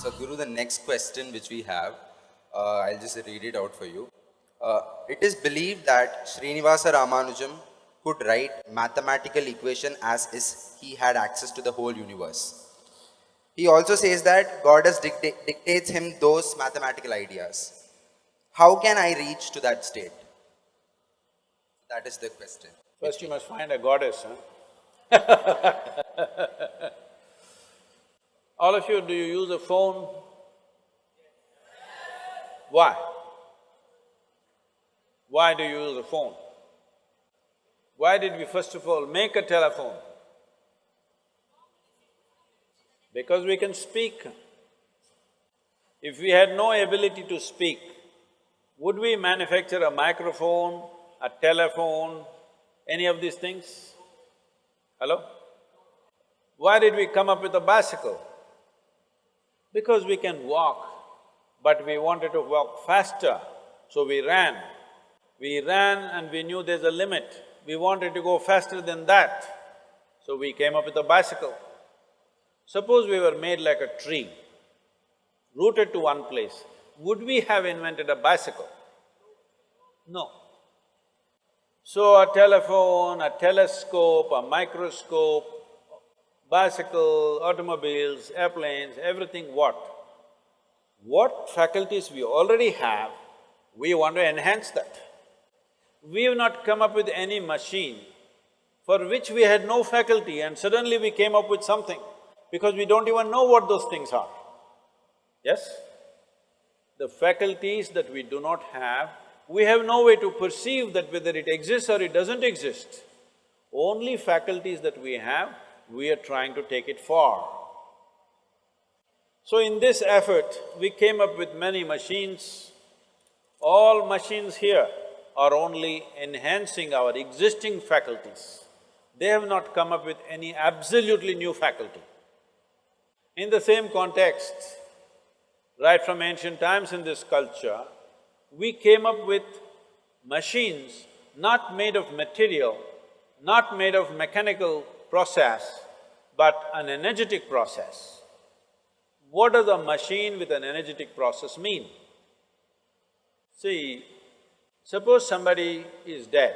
So Guru, the next question which we have, I'll just read it out for you. It is believed that Srinivasa Ramanujam could write mathematical equation as is he had access to the whole universe. He also says that goddess dictates him those mathematical ideas. How can I reach to that state? That is the question. First you must find a goddess, huh? All of you, do you use a phone? Why? Why do you use a phone? Why did we first of all make a telephone? Because we can speak. If we had no ability to speak, would we manufacture a microphone, a telephone, any of these things? Hello? Why did we come up with a bicycle? Because we can walk, but we wanted to walk faster, so we ran. We ran and we knew there's a limit. We wanted to go faster than that, so we came up with a bicycle. Suppose we were made like a tree, rooted to one place, would we have invented a bicycle? No. So a telephone, a telescope, a microscope, bicycle, automobiles, airplanes, everything what? What faculties we already have, we want to enhance that. We have not come up with any machine for which we had no faculty and suddenly we came up with something because we don't even know what those things are. Yes? The faculties that we do not have, we have no way to perceive that whether it exists or it doesn't exist. Only faculties that we have, we are trying to take it far. So in this effort, we came up with many machines. All machines here are only enhancing our existing faculties. They have not come up with any absolutely new faculty. In the same context, right from ancient times in this culture, we came up with machines not made of material, not made of mechanical process, but an energetic process. What does a machine with an energetic process mean? See, suppose somebody is dead.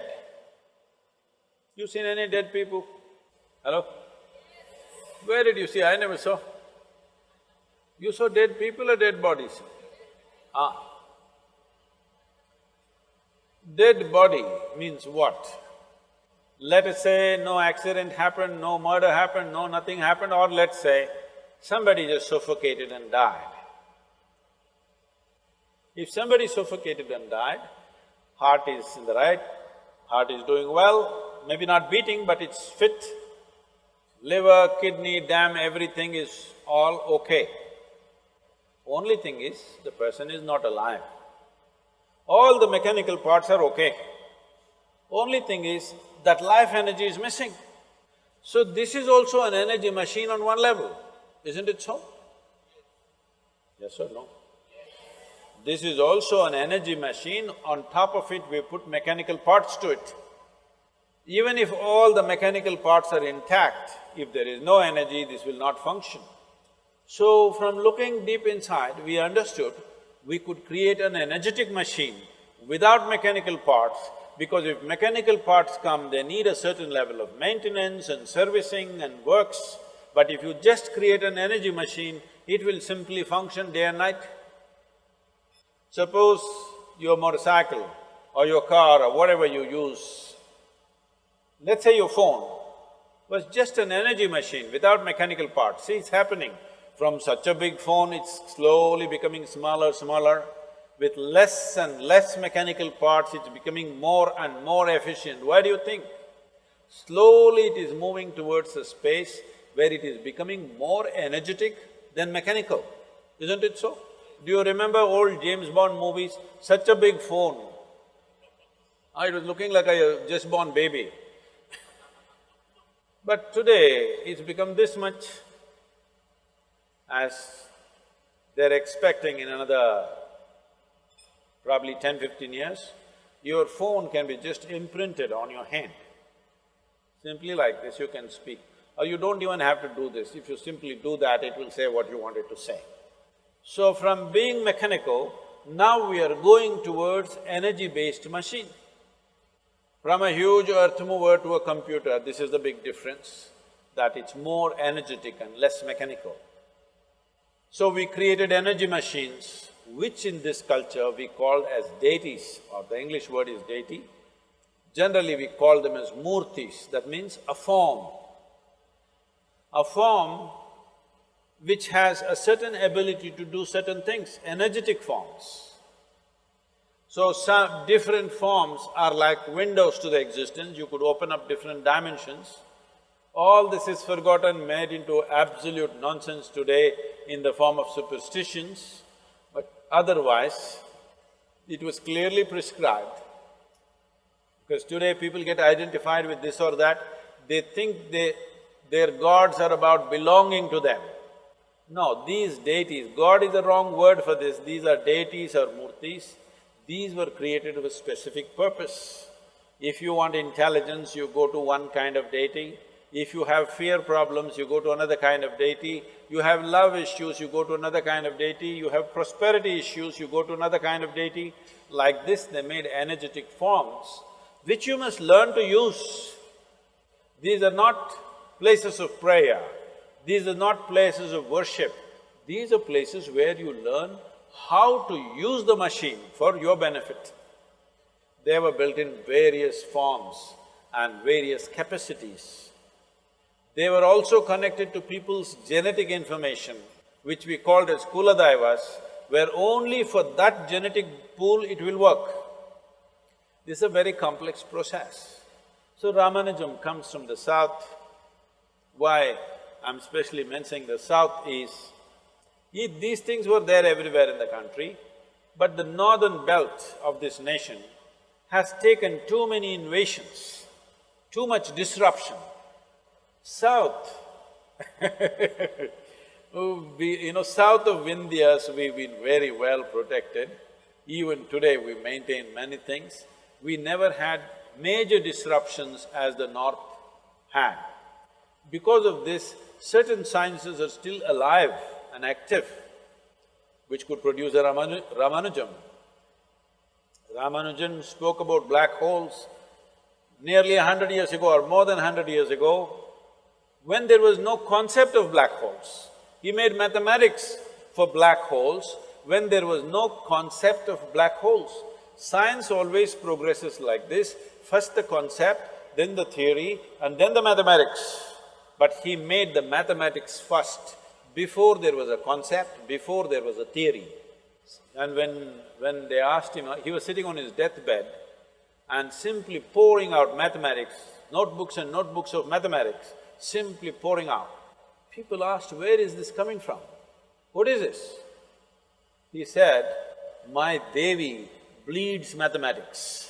You seen any dead people? Hello? Where did you see? I never saw. You saw dead people or dead bodies? Ah. Dead body means what? Let us say no accident happened, no murder happened, no nothing happened, or let's say somebody just suffocated and died. If somebody suffocated and died, heart is in the right, heart is doing well, maybe not beating but it's fit, liver, kidney, dam, everything is all okay. Only thing is, the person is not alive. All the mechanical parts are okay. Only thing is, that life energy is missing. So this is also an energy machine on one level, isn't it so? Yes or no? This is also an energy machine, on top of it we put mechanical parts to it. Even if all the mechanical parts are intact, if there is no energy, this will not function. So from looking deep inside, we understood we could create an energetic machine without mechanical parts, because if mechanical parts come, they need a certain level of maintenance and servicing and works. But if you just create an energy machine, it will simply function day and night. Suppose your motorcycle or your car or whatever you use, let's say your phone was just an energy machine without mechanical parts. See, it's happening. From such a big phone, it's slowly becoming smaller, smaller. With less and less mechanical parts, it's becoming more and more efficient. Why do you think? Slowly it is moving towards a space where it is becoming more energetic than mechanical, isn't it so? Do you remember old James Bond movies? Such a big phone. It was looking like a just born baby. But today, it's become this much. As they're expecting in another probably 10-15 years, your phone can be just imprinted on your hand. Simply like this, you can speak. Or you don't even have to do this. If you simply do that, it will say what you wanted to say. So from being mechanical, now we are going towards energy-based machine. From a huge earth mover to a computer, this is the big difference, that it's more energetic and less mechanical. So we created energy machines, which in this culture we called as deities, or the English word is deity. Generally we call them as murtis, that means a form. A form which has a certain ability to do certain things, energetic forms. So some different forms are like windows to the existence, you could open up different dimensions. All this is forgotten, made into absolute nonsense today in the form of superstitions, but otherwise, it was clearly prescribed. Because today people get identified with this or that, they think their gods are about belonging to them. No, these deities, God is the wrong word for this, these are deities or murtis, these were created with a specific purpose. If you want intelligence, you go to one kind of deity. If you have fear problems, you go to another kind of deity. You have love issues, you go to another kind of deity. You have prosperity issues, you go to another kind of deity. Like this, they made energetic forms, which you must learn to use. These are not places of prayer, these are not places of worship. These are places where you learn how to use the machine for your benefit. They were built in various forms and various capacities. They were also connected to people's genetic information, which we called as Kuladaivas, where only for that genetic pool it will work. This is a very complex process. So Ramanujam comes from the south. Why I'm specially mentioning the south is, these things were there everywhere in the country, but the northern belt of this nation has taken too many invasions, too much disruption. South south of Vindhyas, we've been very well protected. Even today we maintain many things. We never had major disruptions as the north had. Because of this, certain sciences are still alive and active, which could produce a Ramanujam. Ramanujan spoke about black holes nearly 100 years ago or more than 100 years ago, when there was no concept of black holes. He made mathematics for black holes when there was no concept of black holes. Science always progresses like this, first the concept, then the theory, and then the mathematics. But he made the mathematics first, before there was a concept, before there was a theory. And when they asked him, he was sitting on his deathbed and simply pouring out mathematics, notebooks and notebooks of mathematics, simply pouring out. People asked, where is this coming from? What is this? He said, my Devi bleeds mathematics.